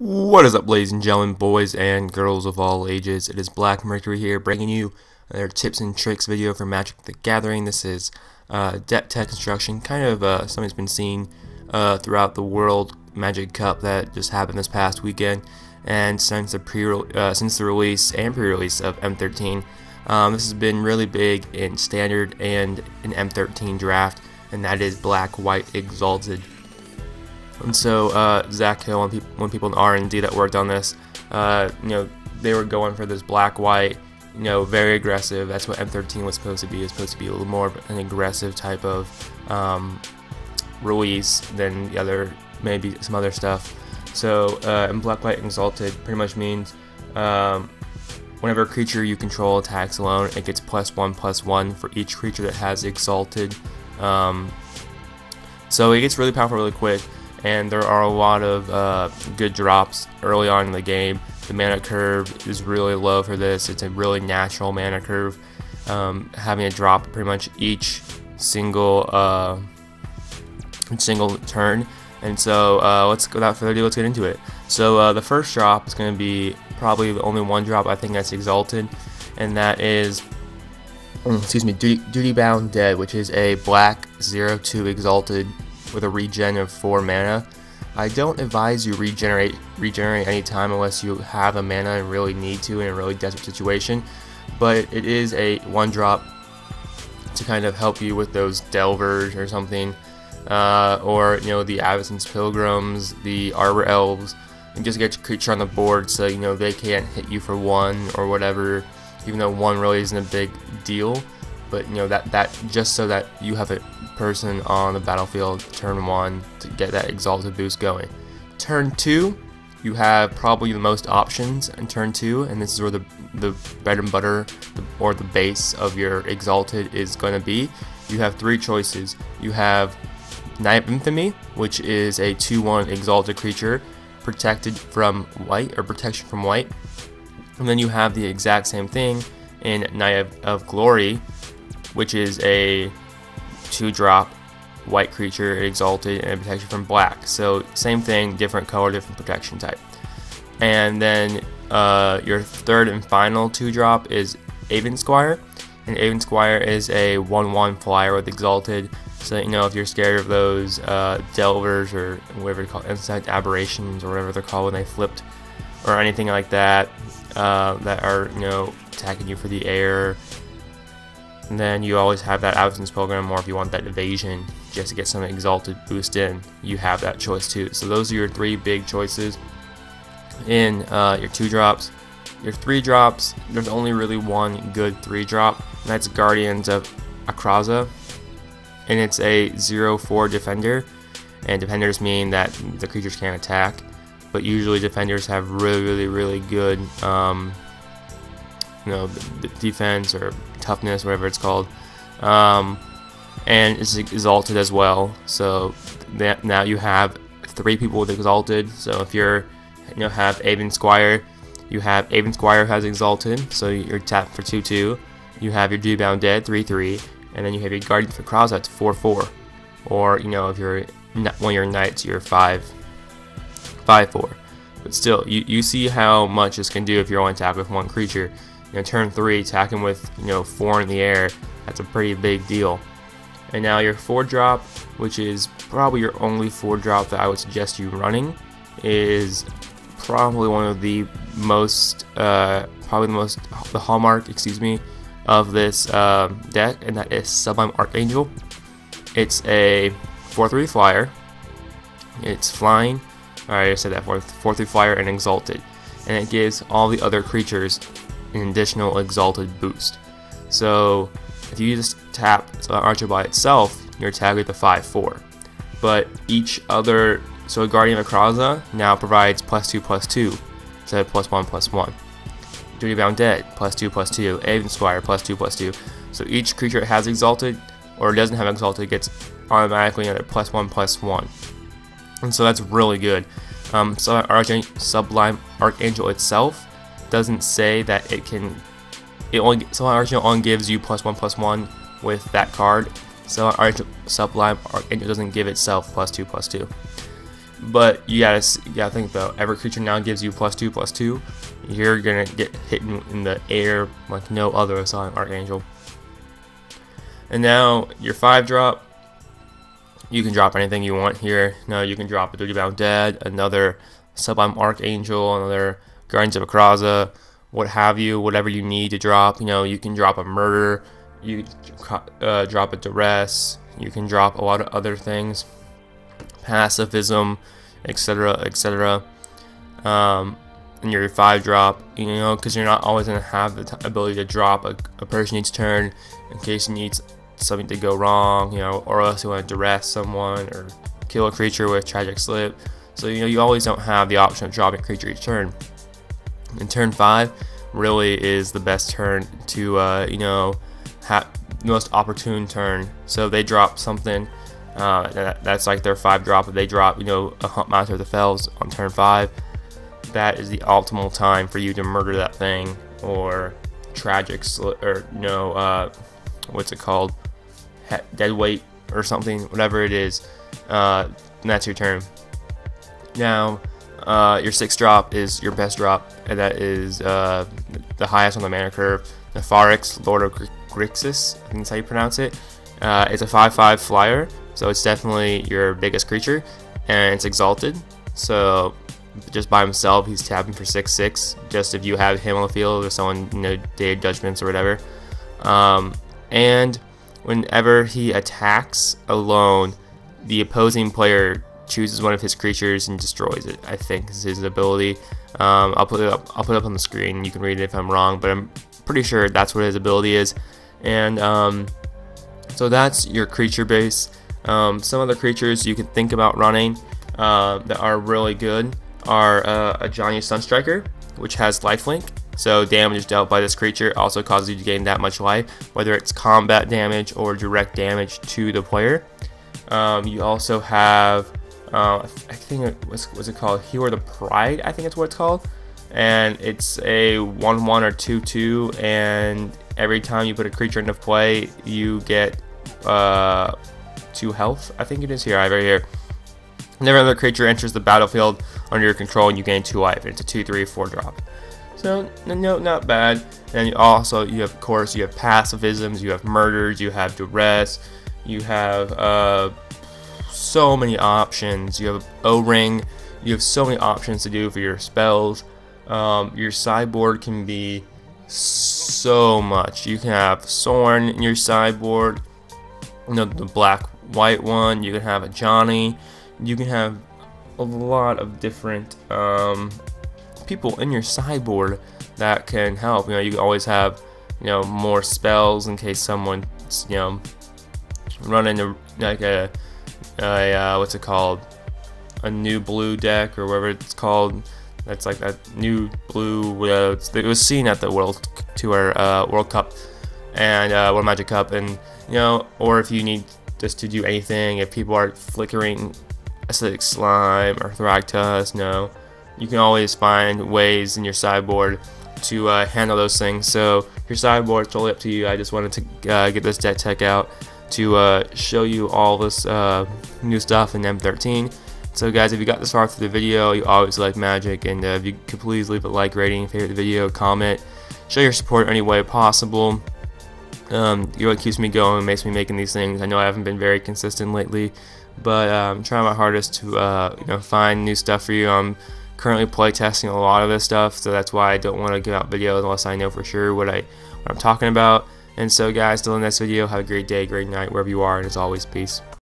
What is up, ladies and gentlemen, boys and girls of all ages? It is Black Mercury here, bringing you another tips and tricks video for Magic the Gathering. This is deck tech construction, kind of something that's been seen throughout the World Magic Cup that just happened this past weekend, and since the release and pre-release of M13. This has been really big in Standard and in M13 draft, and that is Black White Exalted. And so Zach Hill and one people in R&D that worked on this, they were going for this black white, very aggressive. That's what M13 was supposed to be. It's supposed to be a little more of an aggressive type of release than the other, maybe some other stuff. So and black white exalted pretty much means whenever a creature you control attacks alone, it gets +1/+1 for each creature that has exalted. So it gets really powerful really quick. And there are a lot of good drops early on in the game. The mana curve is really low for this. It's a really natural mana curve, having a drop pretty much each single turn. And so without further ado, let's get into it. So the first drop is going to be probably the only one drop I think that's exalted, and that is Duty Bound Dead, which is a black 0/2 exalted with a regen of 4 mana. I don't advise you regenerate any time unless you have a mana and really need to in a really desperate situation, but it is a 1-drop to kind of help you with those Delvers or something, or the Avacyn's Pilgrims, the Arbor Elves, and just get your creature on the board so they can't hit you for 1 or whatever, even though 1 really isn't a big deal. But that just so that you have a person on the battlefield turn 1 to get that exalted boost going. Turn 2, you have probably the most options in turn 2, and this is where the bread and butter or the base of your exalted is going to be. You have 3 choices. You have Knight of Infamy, which is a 2/1 exalted creature, protected from white or protection from white, and then you have the exact same thing in Knight of Glory, which is a 2-drop white creature, exalted, and protection from black. So same thing, different color, different protection type. And then your third and final 2-drop is Avensquire, and Avensquire is a 1/1 flyer with exalted. So if you're scared of those Delvers or whatever they're called, Insect Aberrations or whatever they're called when they flipped, or anything like that, that are attacking you for the air. And then you always have that Avacyn's Pilgrim, or if you want that evasion just to get some exalted boost in, you have that choice too. So those are your 3 big choices in your 2-drops. Your 3-drops, there's only really one good 3-drop, and that's Guardians of Akraza, and it's a 0/4 defender, and defenders mean that the creatures can't attack, but usually defenders have really good the defense or toughness, whatever it's called, and it's exalted as well. So now you have 3 people with exalted. So if you're have Avensquire, you have Avensquire has exalted, so you're tapped for 2/2. You have your Duty Bound Dead 3/3, and then you have your Guardian for Cross that's 4/4, or if you're one of your knights, you're 5/4. But still, you see how much this can do if you're only attack with 1 creature. Turn 3, attacking with 4 in the air, that's a pretty big deal. And now your 4-drop, which is probably your only 4-drop that I would suggest you running, is probably one of the most, the hallmark, of this deck, and that is Sublime Archangel. It's a 4/3 flyer. It's flying. Alright, I said that 4/3 flyer and exalted, and it gives all the other creatures an additional exalted boost. So if you just tap Archer by itself, you're tagged with a 5/4. But each other, so Guardian of Akraza now provides +2/+2 instead of +1/+1. Duty Bound Dead +2/+2. Avensquire +2/+2. So each creature that has exalted or doesn't have exalted gets automatically another +1/+1. And so that's really good. Sublime Archangel itself doesn't say that it can. Sublime Archangel only gives you +1/+1 with that card. Sublime Archangel doesn't give itself +2/+2. But you gotta think though. Every creature now gives you +2/+2. You're gonna get hit in the air like no other Assaulting Archangel. And now your 5-drop. You can drop anything you want here. Now you can drop a Duty Bound Dead, another Sublime Archangel, another Guardians of Akraza, what have you, whatever you need to drop. You can drop a Murder, you can drop a Duress, you can drop a lot of other things, Pacifism, etc., etc. And your 5-drop, because you're not always going to have the ability to drop a person each turn in case you need something to go wrong, or else you want to duress someone or kill a creature with Tragic Slip. So you always don't have the option of dropping a creature each turn. And turn 5 really is the best turn to have the most opportune turn. So they drop something that's like their 5-drop. If they drop a Hunt Master of the Fells on turn 5, that is the optimal time for you to murder that thing, or Tragic Slip, or what's it called, Deadweight or something, whatever it is. And that's your turn. Now your 6-drop is your best drop, and that is the highest on the mana curve. Nefarix, Lord of Grixis, I think that's how you pronounce it. It's a 5/5 flyer, so it's definitely your biggest creature, and it's exalted. So just by himself, he's tapping for 6/6. Just if you have him on the field, or someone Day of Judgments or whatever. And whenever he attacks alone, the opposing player chooses one of his creatures and destroys it, I think is his ability. I'll put it up on the screen. You can read it if I'm wrong, but I'm pretty sure that's what his ability is. And so that's your creature base. Some other creatures you can think about running that are really good are a Johnny Sunstriker, which has lifelink. So damage dealt by this creature also causes you to gain that much life, whether it's combat damage or direct damage to the player. You also have, I think what's it called? Hero of the Pride, I think that's what it's called. And it's a 1/1 or 2/2, and every time you put a creature into play, you get 2 health. I think it is here, right here. Whenever another creature enters the battlefield under your control, you gain 2 life. It's a 2/3 4-drop. So no, not bad. And you have, of course, you have pacifisms, you have murders, you have duress, you have so many options. You have O-ring. You have so many options to do for your spells. Your sideboard can be so much. You can have Sorn in your sideboard, the black-white one. You can have a Johnny. You can have a lot of different people in your sideboard that can help. You can always have more spells in case someone's running like a what's it called, a new blue deck or whatever it's called. That's like that new blue. It was seen at the World Tour, World Cup, and World Magic Cup, and or if you need just to do anything, if people are flickering Acidic Slime or Thragtusk, you can always find ways in your sideboard to handle those things. So your sideboard is totally up to you. I just wanted to get this deck tech out to show you all this new stuff in M13. So guys, if you got this far through the video, you always like Magic, and if you could please leave a like rating, favorite the video, comment, show your support any way possible. You're what keeps me going, makes me making these things. I know I haven't been very consistent lately, but I'm trying my hardest to find new stuff for you. I'm currently playtesting a lot of this stuff, so that's why I don't want to give out videos unless I know for sure what I'm talking about. And so guys, till the next video, have a great day, great night, wherever you are, and as always, peace.